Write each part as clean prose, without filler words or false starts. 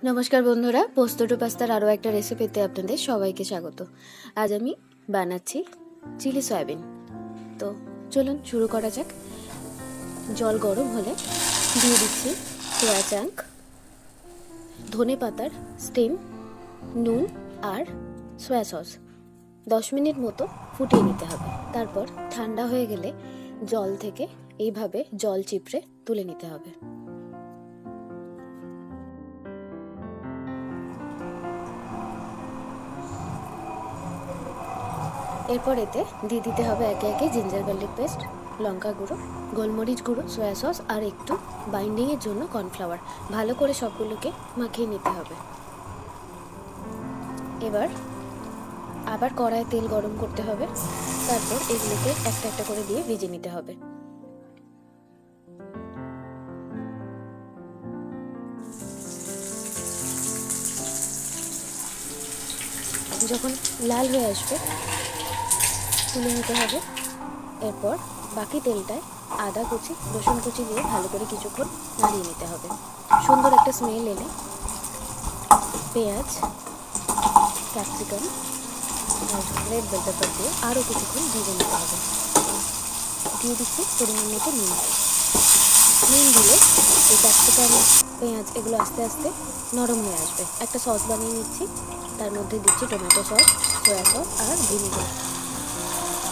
নমস্কার বন্ধুরা, পোস্তো পাস্তার আরও একটা রেসিপিতে আপনাদের সবাইকে স্বাগত। আজ আমি বানাচ্ছি চিলি সয়াবিন। তো চলুন শুরু করা যাক। জল গরম হলে দিয়ে দিচ্ছি সোয়া চাঙ্ক, ধনে পাতার স্টিম, নুন আর সয়া সস। 10 মিনিট মতো ফুটিয়ে নিতে হবে। তারপর ঠান্ডা হয়ে গেলে জল থেকে এইভাবে জল চিপড়ে তুলে নিতে হবে। এরপর এতে দিয়ে দিতে হবে একে একে জিঞ্জার গার্লিক পেস্ট, লঙ্কা গুঁড়ো, গোলমরিচ গুঁড়ো, সয়া সস আর একটু বাইন্ডিংয়ের জন্য কর্নফ্লাওয়ার। ভালো করে সবগুলোকে মাখিয়ে নিতে হবে। এবার আবার কড়ায় তেল গরম করতে হবে। তারপর এগুলোকে একটা একটা করে দিয়ে ভেজে নিতে হবে। যখন লাল হয়ে আসবে তুলে নিতে হবে। এরপর বাকি তেলটায় আদা কুচি, রসুন কুচি দিয়ে ভালো করে কিছুক্ষণ নাড়িয়ে নিতে হবে। সুন্দর একটা স্মেল এলে পেঁয়াজ, ক্যাপসিকাম আর রেড বেল পেপার দিয়ে আরও কিছুক্ষণ ভেজে নিতে হবে। দিয়ে দিচ্ছি পরিমাণ মতো নুন। নুন দিলে এই ক্যাপসিকাম, পেঁয়াজ এগুলো আস্তে আস্তে নরম হয়ে আসবে। একটা সস বানিয়ে নিচ্ছি, তার মধ্যে দিচ্ছি টমেটো সস, সয়া সস আর ভিনেগার।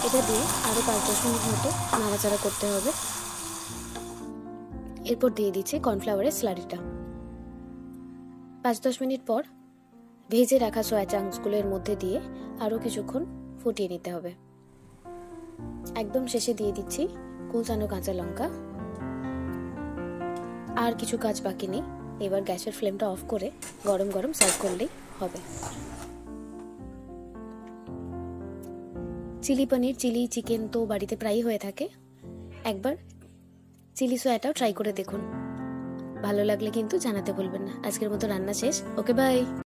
এটা দিয়ে আরও 5-10 মিনিট মতো নাড়াচাড়া করতে হবে। এরপর দিয়ে দিচ্ছি কর্নফ্লাওয়ারের স্লারিটা। 5-10 মিনিট পর ভেজে রাখা সয়া চাঙ্কসগুলোর মধ্যে দিয়ে আরও কিছুক্ষণ ফুটিয়ে নিতে হবে। একদম শেষে দিয়ে দিচ্ছি কুচানো কাঁচা লঙ্কা। আর কিছু কাজ বাকি নেই। এবার গ্যাসের ফ্লেমটা অফ করে গরম গরম সার্ভ করলেই হবে। চিলি পনির, চিলি চিকেন তো বাড়িতে প্রায়ই হয়ে থাকে। একবার চিলি সয়াটাও ট্রাই করে দেখুন। ভালো লাগলে কিন্তু জানাতে ভুলবেন না। আজকের মতো রান্না শেষ। ওকে, বাই।